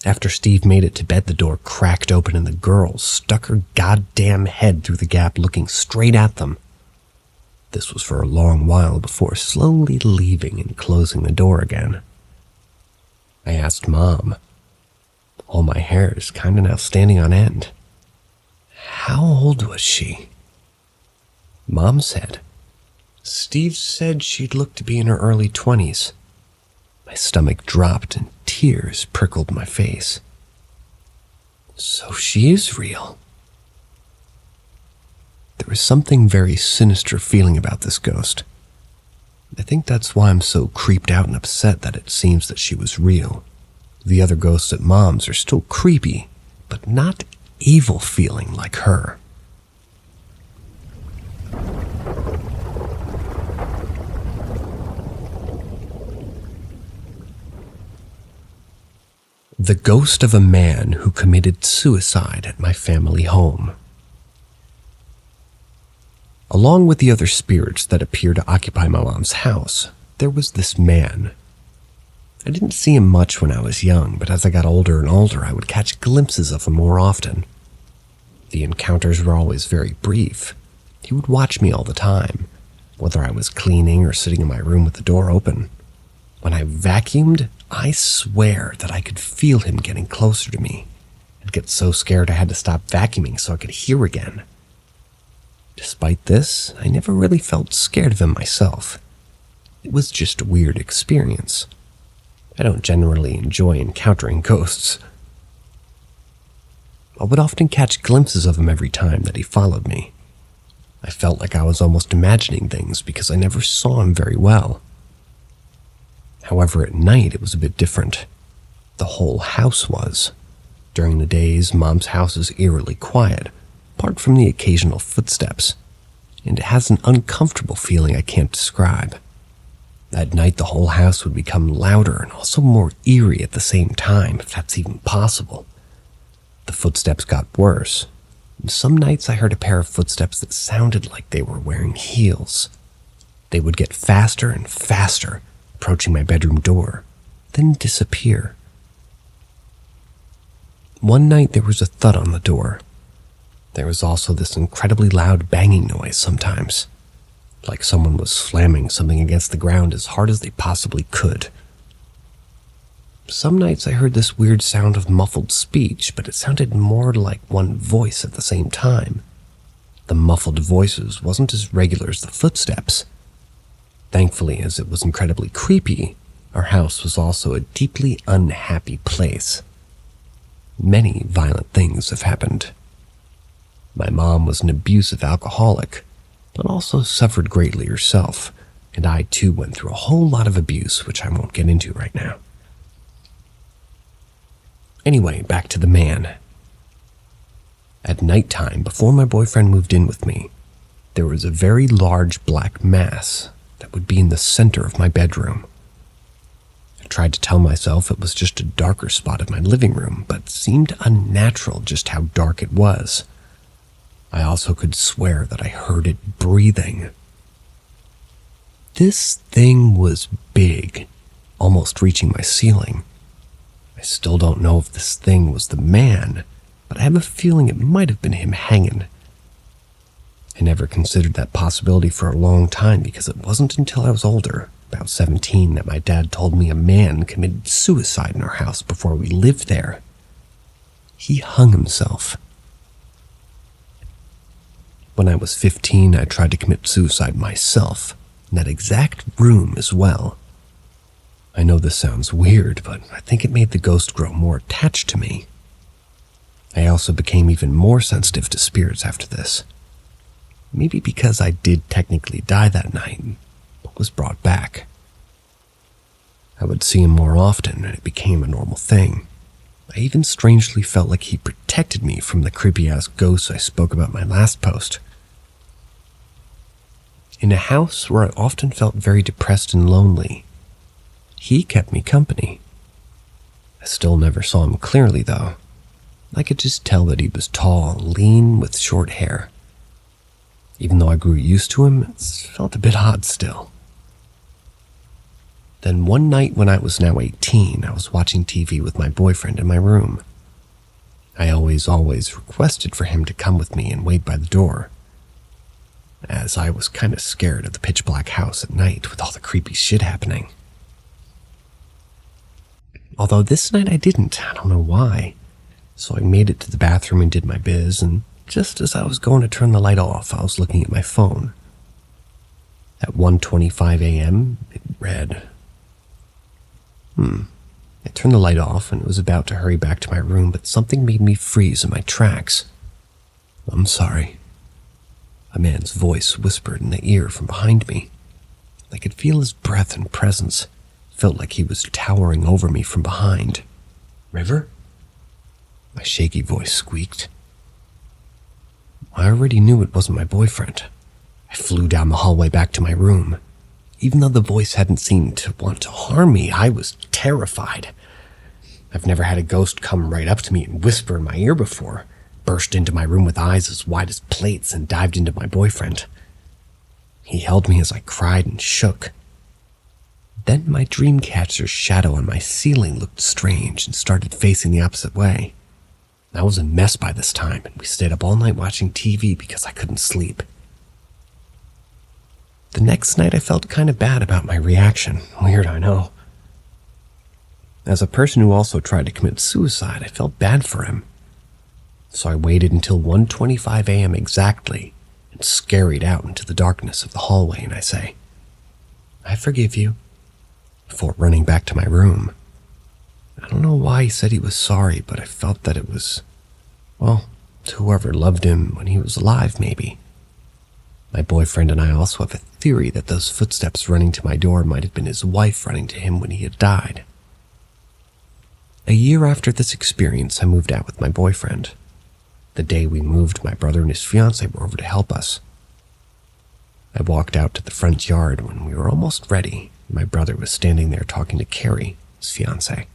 After Steve made it to bed, the door cracked open and the girl stuck her goddamn head through the gap, looking straight at them. This was for a long while before slowly leaving and closing the door again. I asked Mom. All my hair is kind of now standing on end. How old was she? Mom said, "Steve said she'd look to be in her early 20s. My stomach dropped and tears prickled my face. So she is real. There was something very sinister feeling about this ghost. I think that's why I'm so creeped out and upset that it seems that she was real. The other ghosts at Mom's are still creepy, but not evil feeling like her. The ghost of a man who committed suicide at my family home. Along with the other spirits that appear to occupy my mom's house, there was this man. I didn't see him much when I was young, but as I got older and older, I would catch glimpses of him more often. The encounters were always very brief. He would watch me all the time, whether I was cleaning or sitting in my room with the door open. When I vacuumed, I swear that I could feel him getting closer to me. I'd get so scared I had to stop vacuuming so I could hear again. Despite this, I never really felt scared of him myself. It was just a weird experience. I don't generally enjoy encountering ghosts. I would often catch glimpses of him every time that he followed me. I felt like I was almost imagining things because I never saw him very well. However, at night it was a bit different. The whole house was. During the days, Mom's house is eerily quiet, apart from the occasional footsteps, and it has an uncomfortable feeling I can't describe. At night, the whole house would become louder and also more eerie at the same time, if that's even possible. The footsteps got worse. Some nights I heard a pair of footsteps that sounded like they were wearing heels. They would get faster and faster, approaching my bedroom door, then disappear. One night there was a thud on the door. There was also this incredibly loud banging noise sometimes, like someone was slamming something against the ground as hard as they possibly could. Some nights I heard this weird sound of muffled speech, but it sounded more like one voice at the same time. The muffled voices wasn't as regular as the footsteps. Thankfully, as it was incredibly creepy, our house was also a deeply unhappy place. Many violent things have happened. My mom was an abusive alcoholic, but also suffered greatly herself, and I too went through a whole lot of abuse, which I won't get into right now. Anyway, back to the man. At nighttime, before my boyfriend moved in with me, there was a very large black mass that would be in the center of my bedroom. I tried to tell myself it was just a darker spot of my living room, but it seemed unnatural just how dark it was. I also could swear that I heard it breathing. This thing was big, almost reaching my ceiling. I still don't know if this thing was the man, but I have a feeling it might have been him hanging. I never considered that possibility for a long time because it wasn't until I was older, about 17, that my dad told me a man committed suicide in our house before we lived there. He hung himself. When I was 15, I tried to commit suicide myself, in that exact room as well. I know this sounds weird, but I think it made the ghost grow more attached to me. I also became even more sensitive to spirits after this. Maybe because I did technically die that night, but was brought back. I would see him more often, and it became a normal thing. I even strangely felt like he protected me from the creepy-ass ghosts I spoke about in my last post. In a house where I often felt very depressed and lonely, he kept me company. I still never saw him clearly, though. I could just tell that he was tall, lean, with short hair. Even though I grew used to him, it felt a bit odd still. Then one night when I was now 18, I was watching TV with my boyfriend in my room. I always requested for him to come with me and wait by the door, as I was kind of scared of the pitch black house at night with all the creepy shit happening. Although this night I didn't, I don't know why. So I made it to the bathroom and did my biz, and just as I was going to turn the light off, I was looking at my phone. At 1:25 a.m., it read. I turned the light off and was about to hurry back to my room, but something made me freeze in my tracks. "I'm sorry," a man's voice whispered in the ear from behind me. I could feel his breath and presence. Felt like he was towering over me from behind. "River?" My shaky voice squeaked. I already knew it wasn't my boyfriend. I flew down the hallway back to my room. Even though the voice hadn't seemed to want to harm me, I was terrified. I've never had a ghost come right up to me and whisper in my ear before, burst into my room with eyes as wide as plates and dived into my boyfriend. He held me as I cried and shook. Then my dreamcatcher's shadow on my ceiling looked strange and started facing the opposite way. I was a mess by this time, and we stayed up all night watching TV because I couldn't sleep. The next night I felt kind of bad about my reaction. Weird, I know. As a person who also tried to commit suicide, I felt bad for him. So I waited until 1:25 a.m. exactly and scurried out into the darkness of the hallway, and I say, "I forgive you," before running back to my room. I don't know why he said he was sorry, but I felt that it was, well, to whoever loved him when he was alive, maybe. My boyfriend and I also have a theory that those footsteps running to my door might have been his wife running to him when he had died. A year after this experience, I moved out with my boyfriend. The day we moved, my brother and his fiancée were over to help us. I walked out to the front yard when we were almost ready. My brother was standing there talking to Carrie, his fiancée.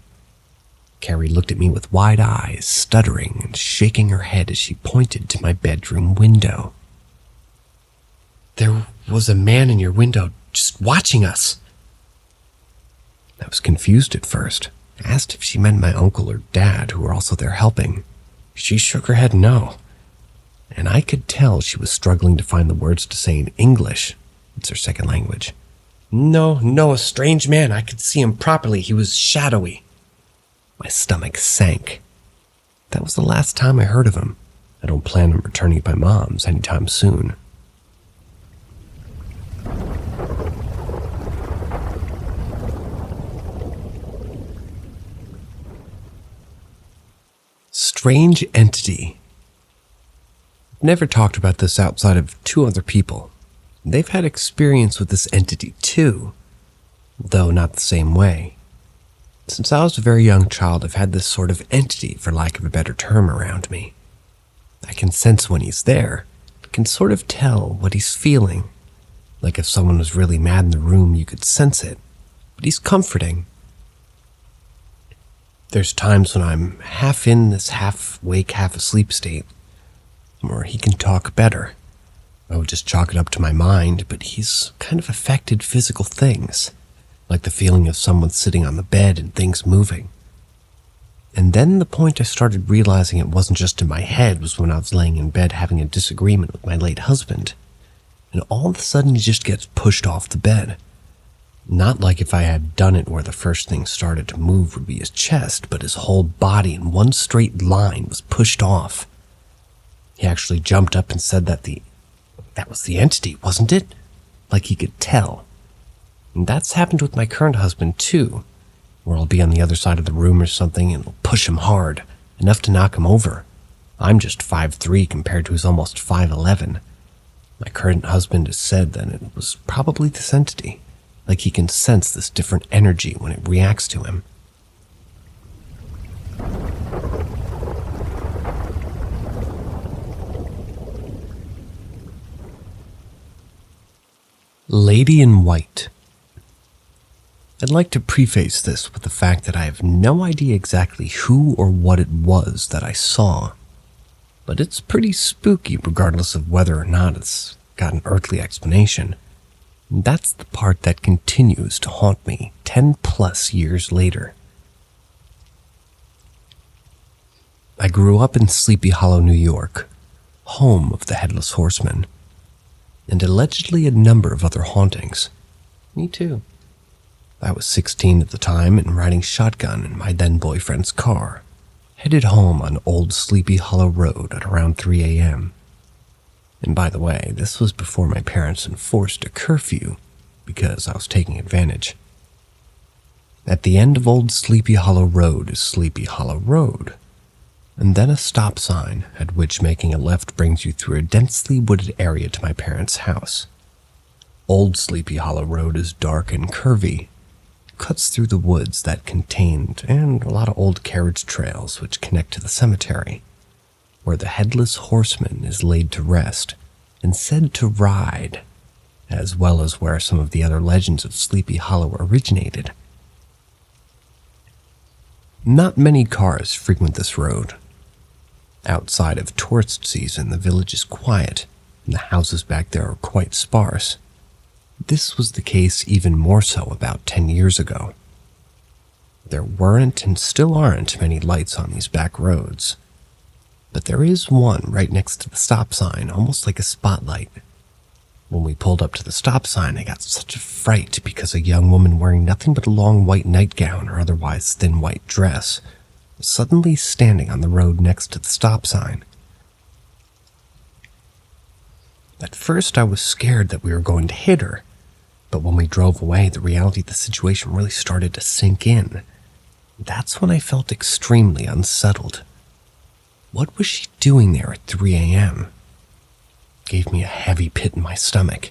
Carrie looked at me with wide eyes, stuttering and shaking her head as she pointed to my bedroom window. "There was a man in your window just watching us." I was confused at first. I asked if she meant my uncle or dad, who were also there helping. She shook her head no, and I could tell she was struggling to find the words to say in English. It's her second language. No, a strange man. I could see him properly. He was shadowy." My stomach sank. That was the last time I heard of him. I don't plan on returning to my mom's anytime soon. Strange entity. I've never talked about this outside of two other people. They've had experience with this entity too, though not the same way. Since I was a very young child, I've had this sort of entity, for lack of a better term, around me. I can sense when he's there. I can sort of tell what he's feeling. Like if someone was really mad in the room, you could sense it. But he's comforting. There's times when I'm half in this half-wake, half-asleep state, where he can talk better. I would just chalk it up to my mind, but he's kind of affected physical things, like the feeling of someone sitting on the bed and things moving. And then the point I started realizing it wasn't just in my head was when I was laying in bed having a disagreement with my late husband, and all of a sudden he just gets pushed off the bed. Not like if I had done it where the first thing started to move would be his chest, but his whole body in one straight line was pushed off. He actually jumped up and said that was the entity, wasn't it? Like he could tell. And that's happened with my current husband too, where I'll be on the other side of the room or something and it'll push him hard, enough to knock him over. I'm just 5'3" compared to his almost 5'11". My current husband has said that it was probably this entity, like he can sense this different energy when it reacts to him. Lady in White. I'd like to preface this with the fact that I have no idea exactly who or what it was that I saw, but it's pretty spooky regardless of whether or not it's got an earthly explanation. And that's the part that continues to haunt me 10+ years later. I grew up in Sleepy Hollow, New York, home of the Headless Horseman, and allegedly a number of other hauntings. Me too. I was 16 at the time and riding shotgun in my then-boyfriend's car, headed home on Old Sleepy Hollow Road at around 3 a.m. And by the way, this was before my parents enforced a curfew because I was taking advantage. At the end of Old Sleepy Hollow Road is Sleepy Hollow Road, and then a stop sign at which making a left brings you through a densely wooded area to my parents' house. Old Sleepy Hollow Road is dark and curvy, cuts through the woods that contained and a lot of old carriage trails which connect to the cemetery, where the headless horseman is laid to rest and said to ride, as well as where some of the other legends of Sleepy Hollow originated. Not many cars frequent this road. Outside of tourist season, the village is quiet, and the houses back there are quite sparse. This was the case even more so about 10 years ago. There weren't and still aren't many lights on these back roads, but there is one right next to the stop sign, almost like a spotlight. When we pulled up to the stop sign, I got such a fright because a young woman wearing nothing but a long white nightgown or otherwise thin white dress was suddenly standing on the road next to the stop sign. At first, I was scared that we were going to hit her, but when we drove away, the reality of the situation really started to sink in. That's when I felt extremely unsettled. What was she doing there at 3 a.m.? Gave me a heavy pit in my stomach.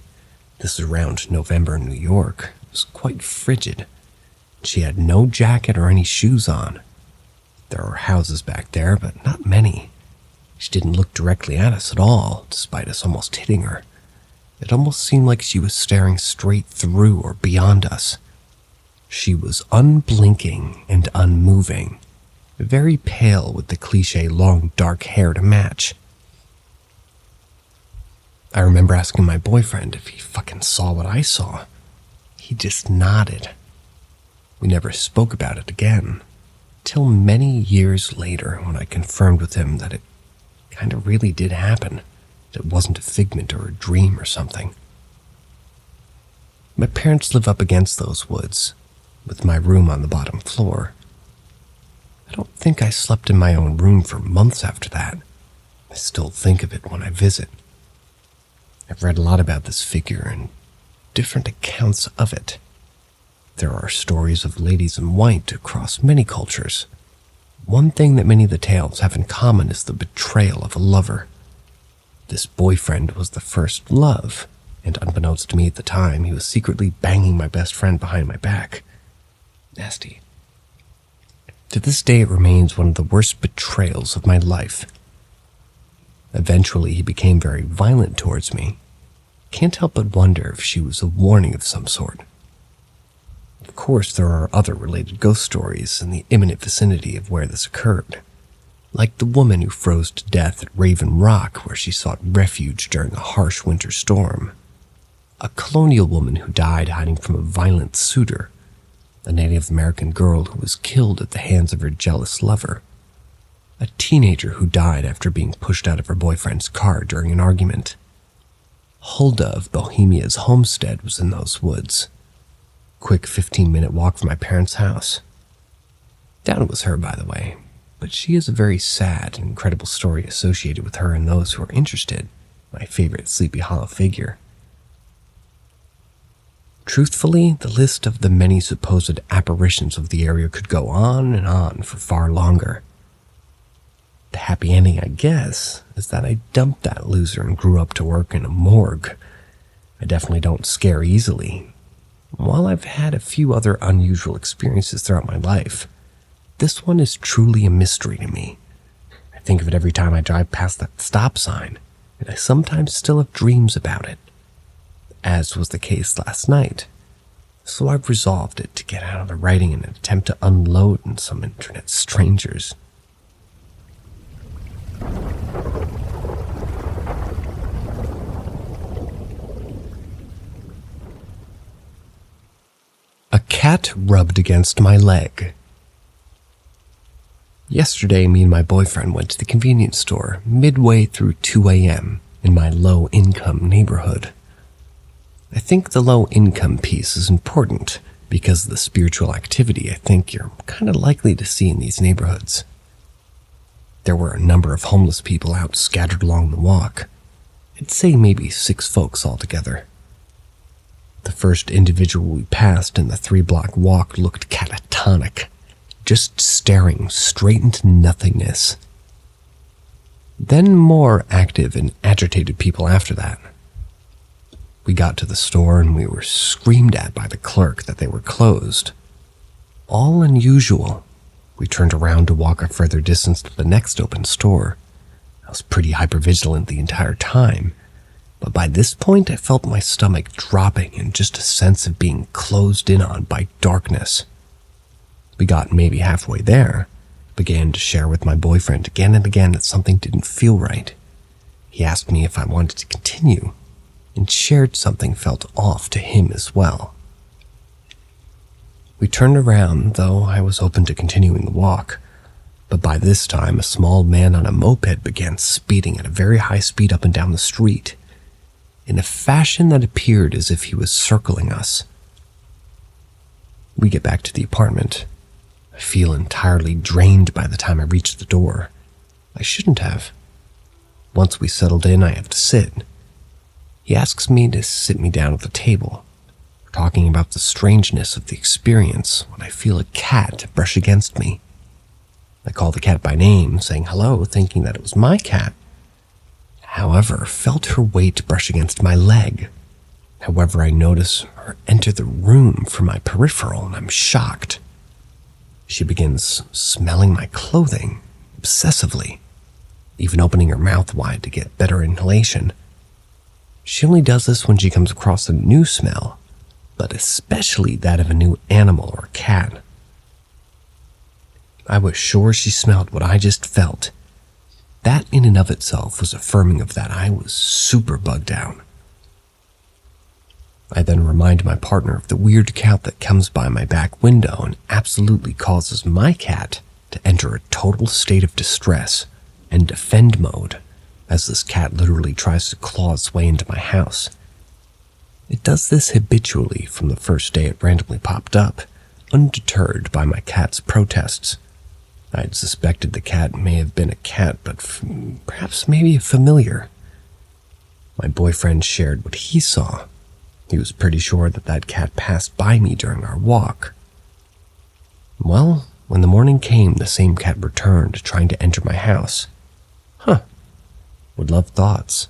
This is around November in New York. It was quite frigid. She had no jacket or any shoes on. There were houses back there, but not many. She didn't look directly at us at all, despite us almost hitting her. It almost seemed like she was staring straight through or beyond us. She was unblinking and unmoving, very pale with the cliché long dark hair to match. I remember asking my boyfriend if he fucking saw what I saw. He just nodded. We never spoke about it again, till many years later when I confirmed with him that it kind of really did happen. It wasn't a figment or a dream or something. My parents live up against those woods, with my room on the bottom floor. I don't think I slept in my own room for months after that. I still think of it when I visit. I've read a lot about this figure and different accounts of it. There are stories of ladies in white across many cultures. One thing that many of the tales have in common is the betrayal of a lover. This boyfriend was the first love, and unbeknownst to me at the time, he was secretly banging my best friend behind my back. Nasty. To this day, it remains one of the worst betrayals of my life. Eventually, he became very violent towards me. Can't help but wonder if she was a warning of some sort. Of course, there are other related ghost stories in the imminent vicinity of where this occurred, like the woman who froze to death at Raven Rock where she sought refuge during a harsh winter storm, a colonial woman who died hiding from a violent suitor, a Native American girl who was killed at the hands of her jealous lover, a teenager who died after being pushed out of her boyfriend's car during an argument. Hulda of Bohemia's homestead was in those woods. Quick 15-minute walk from my parents' house. Down was her, by the way, but she has a very sad and incredible story associated with her and those who are interested, my favorite Sleepy Hollow figure. Truthfully, the list of the many supposed apparitions of the area could go on and on for far longer. The happy ending, I guess, is that I dumped that loser and grew up to work in a morgue. I definitely don't scare easily. While I've had a few other unusual experiences throughout my life, this one is truly a mystery to me. I think of it every time I drive past that stop sign, and I sometimes still have dreams about it, as was the case last night. So I've resolved it to get out of the writing in an attempt to unload on some internet strangers. A cat rubbed against my leg. Yesterday, me and my boyfriend went to the convenience store midway through 2 a.m. in my low-income neighborhood. I think the low-income piece is important because of the spiritual activity I think you're kind of likely to see in these neighborhoods. There were a number of homeless people out scattered along the walk. I'd say maybe 6 folks altogether. The first individual we passed in the 3-block walk looked catatonic, just staring straight into nothingness. Then more active and agitated people after that. We got to the store and we were screamed at by the clerk that they were closed. All unusual. We turned around to walk a further distance to the next open store. I was pretty hypervigilant the entire time, but by this point I felt my stomach dropping and just a sense of being closed in on by darkness. We got maybe halfway there, began to share with my boyfriend again and again that something didn't feel right. He asked me if I wanted to continue, and shared something felt off to him as well. We turned around, though I was open to continuing the walk, but by this time a small man on a moped began speeding at a very high speed up and down the street, in a fashion that appeared as if he was circling us. We get back to the apartment. I feel entirely drained by the time I reach the door. I shouldn't have. Once we settled in, I have to sit. He asks me to sit me down at the table. We're talking about the strangeness of the experience when I feel a cat brush against me. I call the cat by name, saying hello, thinking that it was my cat. However, felt her weight brush against my leg. However, I notice her enter the room from my peripheral, and I'm shocked. She begins smelling my clothing obsessively, even opening her mouth wide to get better inhalation. She only does this when she comes across a new smell, but especially that of a new animal or cat. I was sure she smelled what I just felt. That in and of itself was affirming of that I was super bugged out. I then remind my partner of the weird cat that comes by my back window and absolutely causes my cat to enter a total state of distress and defend mode, as this cat literally tries to claw its way into my house. It does this habitually from the first day it randomly popped up, undeterred by my cat's protests. I had suspected the cat may have been a cat, but perhaps maybe a familiar. My boyfriend shared what he saw. He was pretty sure that that cat passed by me during our walk. Well, when the morning came, the same cat returned, trying to enter my house. Would love thoughts.